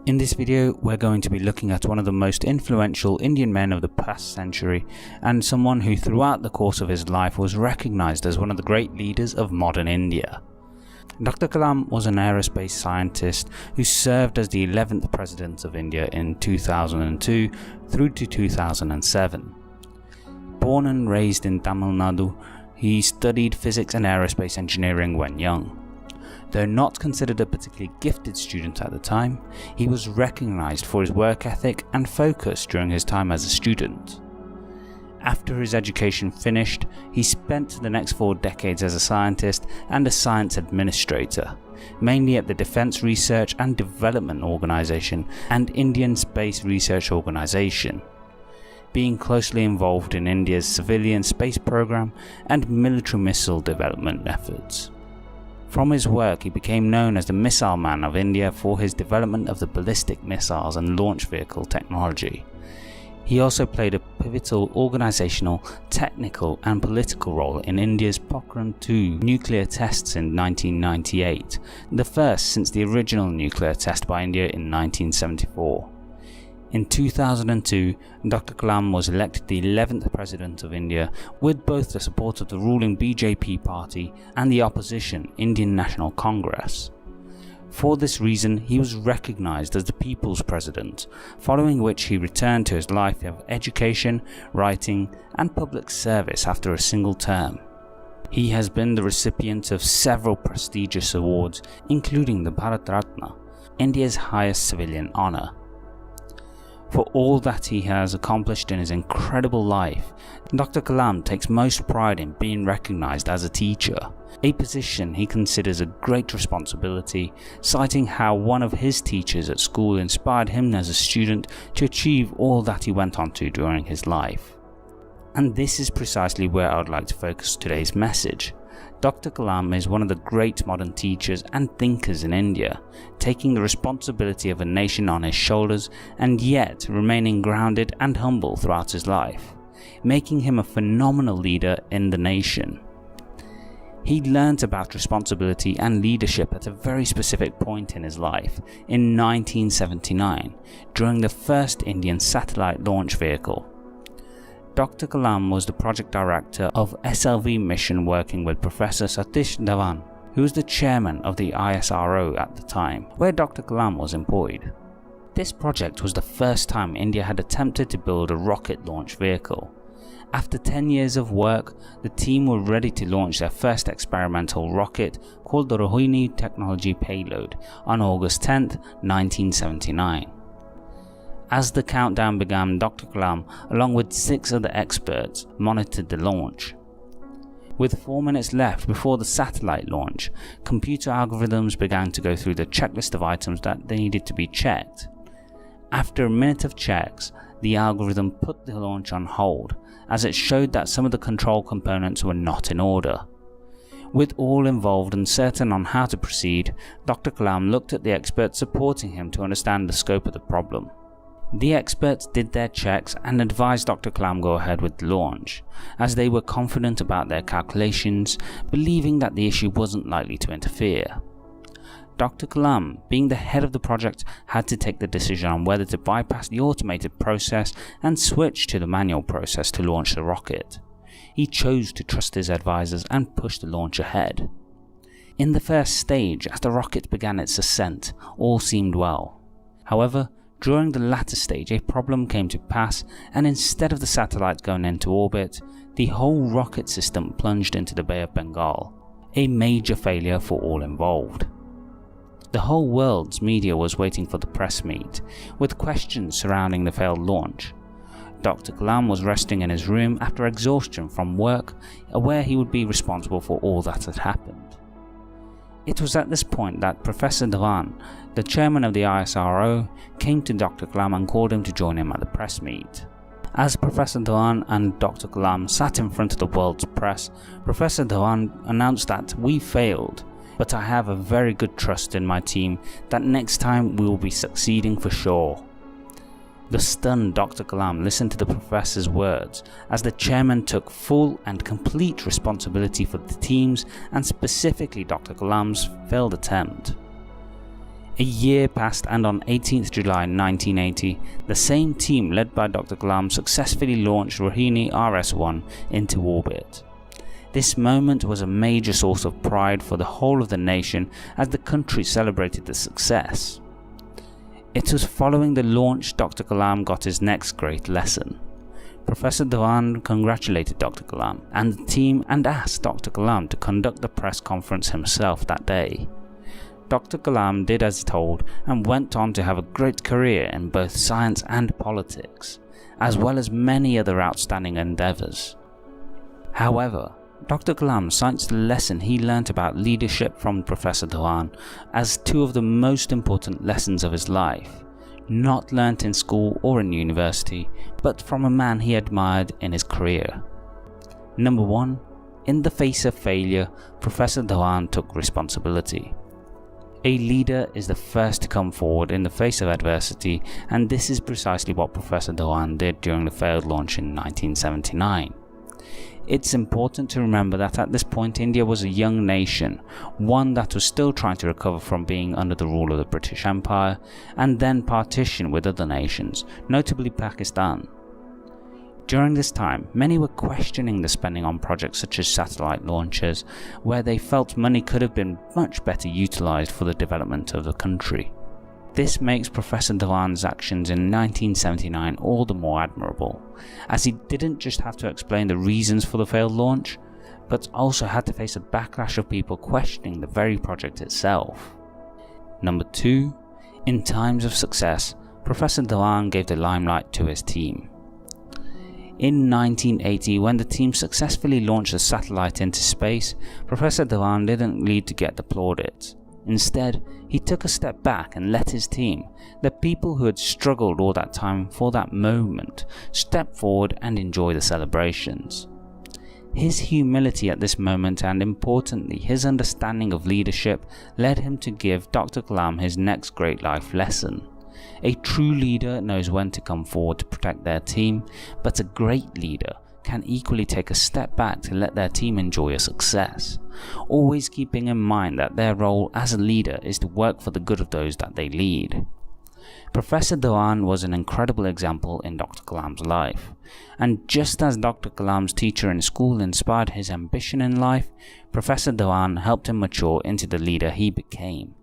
In this video, we're going to be looking at one of the most influential Indian men of the past century and someone who throughout the course of his life was recognized as one of the great leaders of modern India. Dr. Kalam was an aerospace scientist who served as the 11th President of India in 2002 through to 2007. Born and raised in Tamil Nadu, he studied physics and aerospace engineering when young. Though not considered a particularly gifted student at the time, he was recognized for his work ethic and focus during his time as a student. After his education finished, he spent the next 4 decades as a scientist and a science administrator, mainly at the Defence Research and Development Organisation and Indian Space Research Organisation, being closely involved in India's civilian space program and military missile development efforts. From his work, he became known as the Missile Man of India for his development of the ballistic missiles and launch vehicle technology. He also played a pivotal organisational, technical and political role in India's Pokhran-2 nuclear tests in 1998, the first since the original nuclear test by India in 1974. In 2002, Dr. Kalam was elected the 11th President of India with both the support of the ruling BJP party and the opposition Indian National Congress. For this reason, he was recognized as the People's President, following which he returned to his life of education, writing and public service after a single term. He has been the recipient of several prestigious awards, including the Bharat Ratna, India's highest civilian honour. For all that he has accomplished in his incredible life, Dr. Kalam takes most pride in being recognized as a teacher, a position he considers a great responsibility, citing how one of his teachers at school inspired him as a student to achieve all that he went on to during his life. And this is precisely where I would like to focus today's message. Dr. Kalam is one of the great modern teachers and thinkers in India, taking the responsibility of a nation on his shoulders and yet remaining grounded and humble throughout his life, making him a phenomenal leader in the nation. He learnt about responsibility and leadership at a very specific point in his life, in 1979, during the first Indian satellite launch vehicle. Dr. Kalam was the project director of SLV mission working with Professor Satish Dhawan, who was the chairman of the ISRO at the time, where Dr. Kalam was employed. This project was the first time India had attempted to build a rocket launch vehicle. After 10 years of work, the team were ready to launch their first experimental rocket called the Rohini Technology Payload on August 10, 1979. As the countdown began, Dr. Kalam, along with 6 other experts, monitored the launch. With 4 minutes left before the satellite launch, computer algorithms began to go through the checklist of items that they needed to be checked. After a minute of checks, the algorithm put the launch on hold, as it showed that some of the control components were not in order. With all involved uncertain on how to proceed, Dr. Kalam looked at the experts supporting him to understand the scope of the problem. The experts did their checks and advised Dr. Kalam go ahead with the launch, as they were confident about their calculations, believing that the issue wasn't likely to interfere. Dr. Kalam, being the head of the project, had to take the decision on whether to bypass the automated process and switch to the manual process to launch the rocket. He chose to trust his advisors and push the launch ahead. In the first stage, as the rocket began its ascent, all seemed well. However, during the latter stage, a problem came to pass, and instead of the satellite going into orbit, the whole rocket system plunged into the Bay of Bengal, a major failure for all involved. The whole world's media was waiting for the press meet, with questions surrounding the failed launch. Dr. Kalam was resting in his room after exhaustion from work, aware he would be responsible for all that had happened. It was at this point that Professor Dhawan, the chairman of the ISRO, came to Dr. Kalam and called him to join him at the press meet. As Professor Dhawan and Dr. Kalam sat in front of the world's press, Professor Dhawan announced that we failed, but I have a very good trust in my team that next time we will be succeeding for sure. The stunned Dr. Kalam listened to the professor's words as the chairman took full and complete responsibility for the team's and specifically Dr. Kalam's failed attempt. A year passed, and on 18th July 1980, the same team led by Dr. Kalam successfully launched Rohini RS-1 into orbit. This moment was a major source of pride for the whole of the nation as the country celebrated the success. It was following the launch Dr. Kalam got his next great lesson. Professor Dhawan congratulated Dr. Kalam and the team and asked Dr. Kalam to conduct the press conference himself that day. Dr. Kalam did as told and went on to have a great career in both science and politics, as well as many other outstanding endeavours. However, Dr. Kalam cites the lesson he learnt about leadership from Professor Dhawan as two of the most important lessons of his life, not learnt in school or in university, but from a man he admired in his career. Number 1. In the face of failure, Professor Dhawan took responsibility. A leader is the first to come forward in the face of adversity, and this is precisely what Professor Dhawan did during the failed launch in 1979. It's important to remember that at this point India was a young nation, one that was still trying to recover from being under the rule of the British Empire and then partition with other nations, notably Pakistan. During this time, many were questioning the spending on projects such as satellite launches, where they felt money could have been much better utilised for the development of the country. This makes Professor Dhawan's actions in 1979 all the more admirable, as he didn't just have to explain the reasons for the failed launch, but also had to face a backlash of people questioning the very project itself. Number 2. In times of success, Professor Dhawan gave the limelight to his team. In 1980, when the team successfully launched a satellite into space, Professor Dhawan didn't need to get the plaudits. Instead, he took a step back and let his team, the people who had struggled all that time for that moment, step forward and enjoy the celebrations. His humility at this moment and, importantly, his understanding of leadership led him to give Dr. Kalam his next great life lesson. A true leader knows when to come forward to protect their team, but a great leader can equally take a step back to let their team enjoy a success, always keeping in mind that their role as a leader is to work for the good of those that they lead. Professor Dhawan was an incredible example in Dr. Kalam's life, and just as Dr. Kalam's teacher in school inspired his ambition in life, Professor Dhawan helped him mature into the leader he became.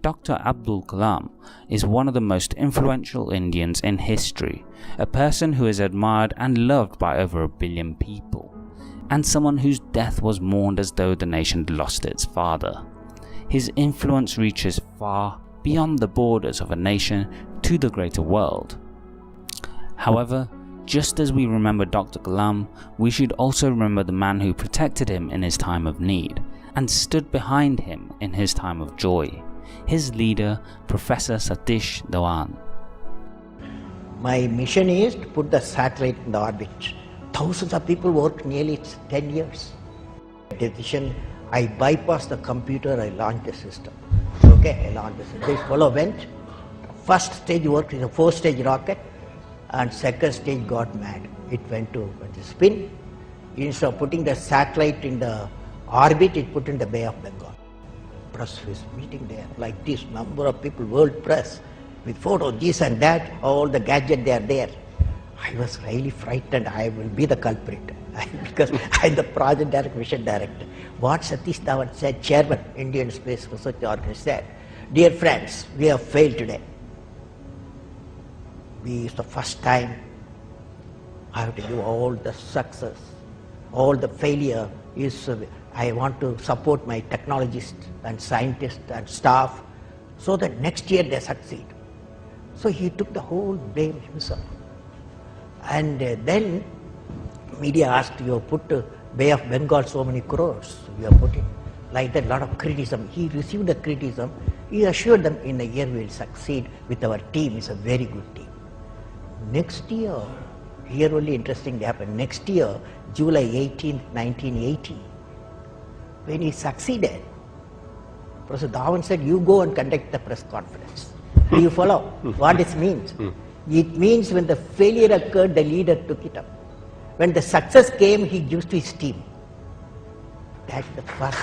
Dr. Abdul Kalam is one of the most influential Indians in history, a person who is admired and loved by over 1 billion people, and someone whose death was mourned as though the nation had lost its father. His influence reaches far beyond the borders of a nation to the greater world. However, just as we remember Dr. Kalam, we should also remember the man who protected him in his time of need and stood behind him in his time of joy. His leader, Professor Satish Dhawan. My mission is to put the satellite in the orbit. Thousands of people worked nearly 10 years. Decision, I bypassed the computer, I launched the system. Okay, I launched the system. This fellow went. First stage worked in a 4-stage rocket, and second stage got mad. It went to spin. Instead of putting the satellite in the orbit, it put in the Bay of Bengal. Press was meeting there, like this number of people, world press, with photos, this and that, all the gadgets they are there. I was really frightened. I will be the culprit because I am the project director, mission director. What Satish Dhawan said, chairman, Indian Space Research Organization, said, dear friends, we have failed today. It's the first time I have to give all the success, all the failure is. I want to support my technologists and scientists and staff so that next year they succeed. So he took the whole blame himself. And then media asked, you have put Bay of Bengal so many crores, you have put it. Like that, a lot of criticism. He received the criticism. He assured them in a year we will succeed with our team. It's a very good team. Next year, here only interesting happened. Next year, July 18th, 1980, when he succeeded, Professor Dhawan said, you go and conduct the press conference. Do you follow what it means? It means when the failure occurred, the leader took it up. When the success came, he used his team. That's the first.